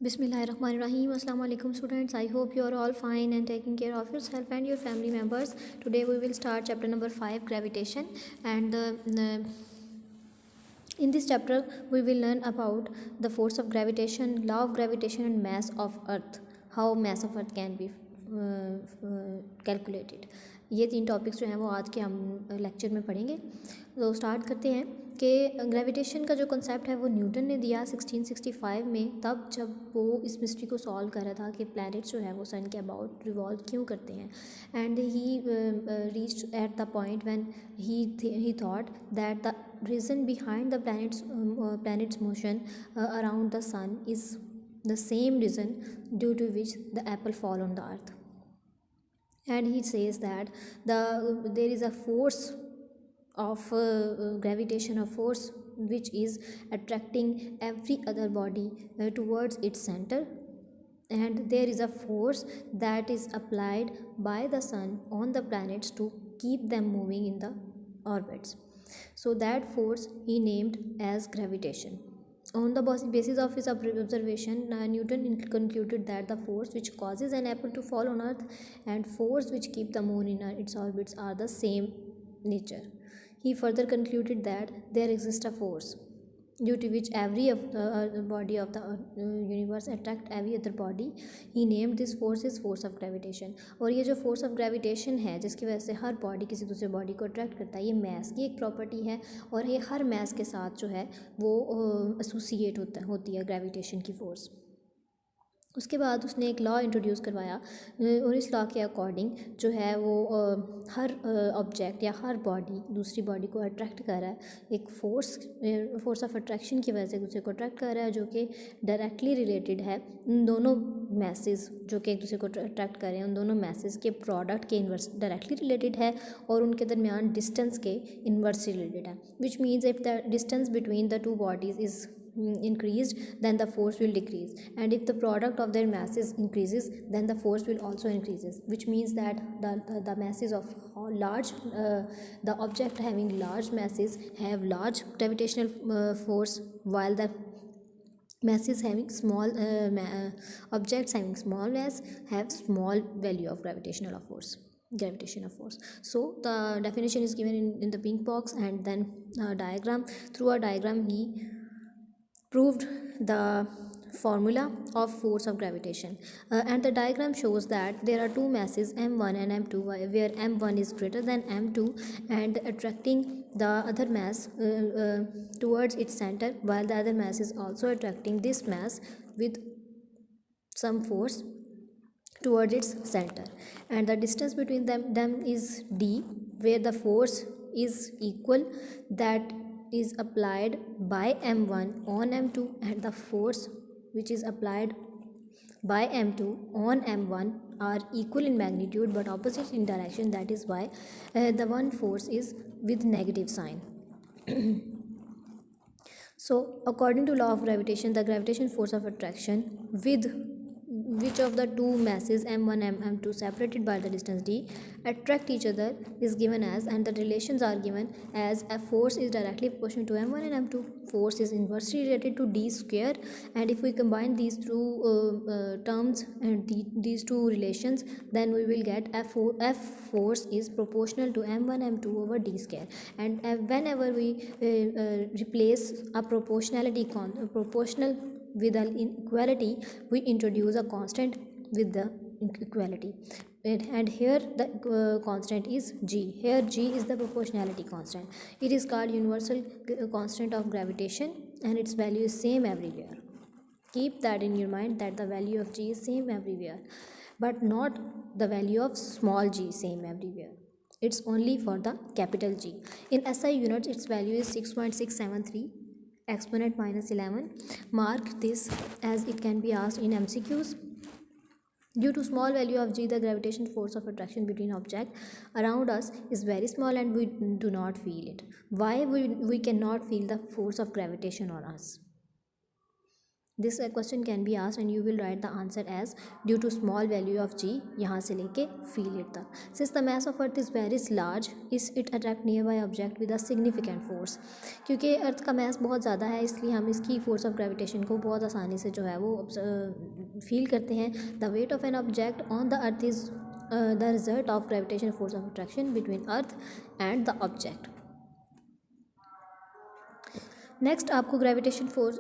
Bismillahirrahmanirrahim. Assalamu alaikum students. I hope you are all fine and taking care of yourself and your family members. Today we will start chapter number 5, gravitation, and in this chapter we will learn about the force of gravitation, law of gravitation and mass of earth, how mass of earth can be calculated. ये 3 topics जो हैं वो आज के हम lecture में पढ़ेंगे। तो स्टार्ट करते हैं कि ग्रेविटेशन का जो कॉन्सेप्ट है वो न्यूटन ने दिया 1665 में, तब जब वो इस मिस्ट्री को सॉल्व कर रहा था कि प्लैनेट्स जो है वो सन के अबाउट रिवॉल्व क्यों करते हैं। And he reached at the point when he thought that the reason behind the planet's motion around the sun is the same reason due to which the apple fall on the earth. And he says that there is a force of gravitation, a force which is attracting every other body towards its center, and there is a force that is applied by the sun on the planets to keep them moving in the orbits. So that force he named as gravitation. On the basis of his observation, Newton concluded that the force which causes an apple to fall on earth and force which keep the moon in its orbits are the same nature. He further concluded that there exists a force due to which every of the body of the universe attract every other body. He named this force is force of gravitation. और ये जो force of gravitation है जिसकी वजह से हर body किसी दूसरे body को अट्रैक्ट करता है, ये मैस की एक प्रॉपर्टी है और ये हर मैस के साथ जो है वो एसोसिएट होती है ग्रेविटेशन की फोर्स। उसके बाद उसने एक लॉ इंट्रोड्यूस करवाया और इस लॉ के अकॉर्डिंग जो है वो हर ऑब्जेक्ट या हर बॉडी दूसरी बॉडी को अट्रैक्ट कर रहा है, एक फोर्स ऑफ अट्रैक्शन की वजह से दूसरे को अट्रैक्ट कर रहा है, जो कि डायरेक्टली रिलेटेड है उन दोनों मैसेज जो कि एक दूसरे को अट्रैक्ट कर रहे हैं, उन दोनों मैसेज के प्रोडक्ट के इन्वर्स डायरेक्टली रिलेटेड है और उनके दरमियान डिस्टेंस के इन्वर्स रिलेटेड है, which means if the distance between the two bodies is increased, then the force will decrease, and if the product of their masses increases, then the force will also increases, which means that the masses of large the object having large masses have large gravitational force, while the masses having small objects having small mass have small value of gravitational force. So the definition is given in the pink box, and then diagram. Through a diagram he proved the formula of force of gravitation, and the diagram shows that there are two masses m1 and m2, where m1 is greater than m2 and attracting the other mass towards its center, while the other mass is also attracting this mass with some force towards its center, and the distance between them is d, where the force is equal that is applied by m1 on m2, and the force which is applied by m2 on m1 are equal in magnitude but opposite in direction. That is why the one force is with negative sign. So according to law of gravitation, the gravitation force of attraction with which of the two masses m1 and m2 separated by the distance d attract each other is given as, and the relations are given as, a force is directly proportional to m1 and m2, force is inversely related to d square, and if we combine these two terms and these two relations, then we will get f force is proportional to m1 m2 over d square, and whenever we replace a proportional with an inequality, we introduce a constant with the equality, and here the constant is g. Here g is the proportionality constant. It is called universal constant of gravitation, and its value is same everywhere. Keep that in your mind, that the value of g is same everywhere, but not the value of small g same everywhere. It's only for the capital G. In SI units, its value is 6.673 exponent minus 11. Mark this as it can be asked in MCQs. Due to small value of g, the gravitation force of attraction between object around us is very small and we do not feel it. Why we cannot feel the force of gravitation on us? This question can be asked and you will write the answer as due to small value of G, यहाँ से लेके feel it तक। Since the mass of earth is very large is it attract nearby object with a significant force. क्योंकि earth का मास बहुत ज़्यादा है इसलिए हम इसकी फोर्स ऑफ ग्रेविटेशन को बहुत आसानी से जो है वो फील करते हैं। The weight of an object on the earth is the result of gravitation force of attraction between earth and the object. Next आपको gravitation force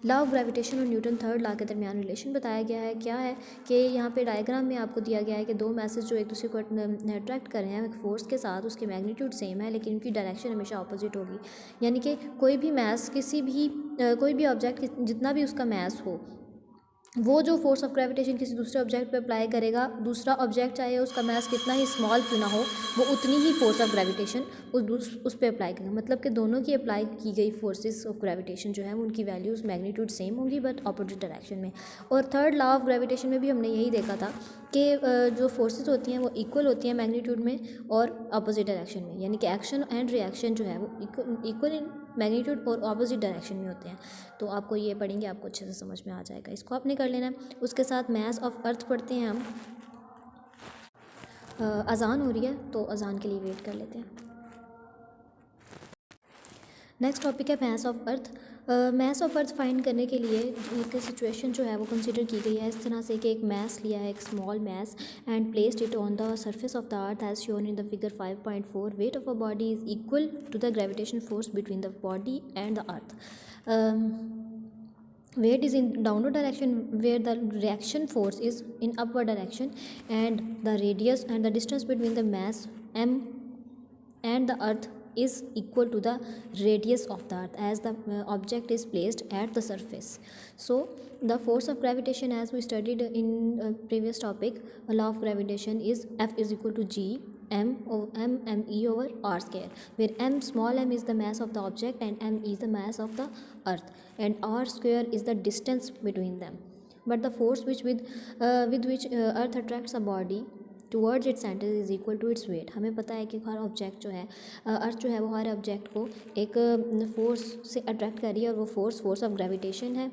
law of gravitation और न्यूटन थर्ड लॉ के दरमियान relation बताया गया है। क्या है कि यहाँ पे डायग्राम में आपको दिया गया है कि दो मैसेज जो एक दूसरे को अट्रैक्ट कर रहे हैं फोर्स के साथ, उसके मैग्नीट्यूड सेम है लेकिन उनकी डायरेक्शन हमेशा ऑपोजिट होगी। यानी कि कोई भी मैस कोई भी ऑब्जेक्ट जितना भी उसका मैस हो, वो जो फोर्स ऑफ ग्रेविटेशन किसी दूसरे ऑब्जेक्ट पे अप्लाई करेगा, दूसरा ऑब्जेक्ट चाहे उसका मास कितना ही स्मॉल क्यों ना हो, वो उतनी ही फोर्स ऑफ ग्रेविटेशन उस पर अप्लाई करेगा। मतलब कि दोनों की अप्लाई की गई फोर्सेस ऑफ ग्रेविटेशन जो है उनकी वैल्यूज़ मैग्नीट्यूड सेम होंगी बट अपोजिट डायरेक्शन में। और थर्ड लॉ ऑफ ग्रेविटेशन में भी हमने यही देखा था कि जो फोर्सेस होती हैं वो इक्वल होती हैं मैग्नीट्यूड में और अपोजिट डायरेक्शन में। यानी कि एक्शन एंड रिएक्शन जो है वो इक्वल इन मैग्नीट्यूड और अपोजिट डायरेक्शन में होते हैं। तो आपको ये पढ़ेंगे, आपको अच्छे से समझ में आ जाएगा। इसको आपने कर लेना है। उसके साथ मास ऑफ अर्थ पढ़ते हैं हम। अज़ान हो रही है तो अज़ान के लिए वेट कर लेते हैं। नेक्स्ट टॉपिक है मास of earth. Mass of earth find करने के लिए एक सिचुएशन जो है वो कंसीडर की गई है इस तरह से कि एक मास लिया है, एक small mass, and placed it on the surface of the earth as shown in the figure 5.4। Weight of a body is equal to the gravitation force between the body and the earth. weight is in downward direction where the reaction force is in upward direction, and the radius and the distance between the mass m and the earth is equal to the radius of the earth as the object is placed at the surface. So the force of gravitation, as we studied in previous topic, a law of gravitation is F is equal to G m e over r square, where small m is the mass of the object and m is the mass of the earth, and r square is the distance between them. But the force with which earth attracts a body towards its centre is equal to its weight. हमें पता है कि हर object जो है अर्थ जो है वो हर object को एक फोर्स से अट्रैक्ट कर रही है और वो फोर्स ऑफ ग्रेविटेशन है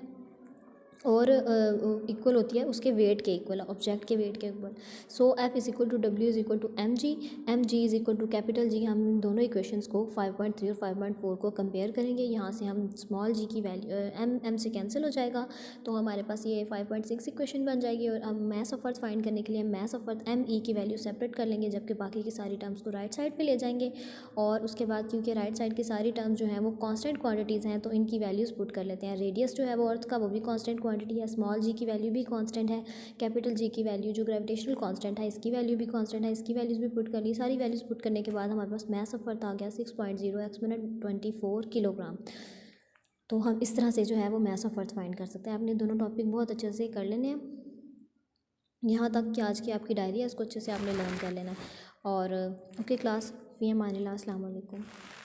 और इक्वल होती है उसके वेट के इक्वल, ऑब्जेक्ट के वेट के equal. So F is equal to W is equal to m g is equal to capital G. हम इन दोनों इक्वेशंस को 5.3 और 5.4 को कंपेयर करेंगे। यहाँ से हम स्मॉल जी की वैल्यू एम से कैंसिल हो जाएगा तो हमारे पास ये 5.6 इक्वेशन बन जाएगी। और अब मास ऑफ अर्थ फाइंड करने के लिए मास ऑफ अर्थ एम ई की वैल्यू सेपरेट कर लेंगे, जबकि बाकी की सारी टर्म्स को राइट साइड पर ले जाएंगे। और उसके बाद क्योंकि राइट साइड की सारी टर्म्स जो हैं वो कॉन्स्टेंट क्वान्टिटीज़ हैं तो इनकी वैल्यूज़ पुट कर लेते हैं। रेडियस जो है वो अर्थ का वो भी कॉन्स्टेंट क्वान्टिटी है, स्मॉल जी की वैल्यू भी कांस्टेंट है, कैपिटल जी की वैल्यू जो ग्रेविटेशनल कांस्टेंट है इसकी वैल्यू भी कांस्टेंट है, इसकी वैल्यूज़ भी पुट कर ली। सारी वैल्यूज़ पुट करने के बाद हमारे पास मास ऑफ अर्थ आ गया 6.0 x-24 किलोग्राम। तो हम इस तरह से जो है वो मास ऑफ अर्थ फाइंड कर सकते हैं। आपने दोनों टॉपिक बहुत अच्छे से कर लेने हैं। यहाँ तक कि आज की आपकी डायरी है इसको अच्छे से आपने लर्न कर लेना है। और ओके क्लास, फ़ी अमान अल्लाह, अस्सलाम वालेकुम।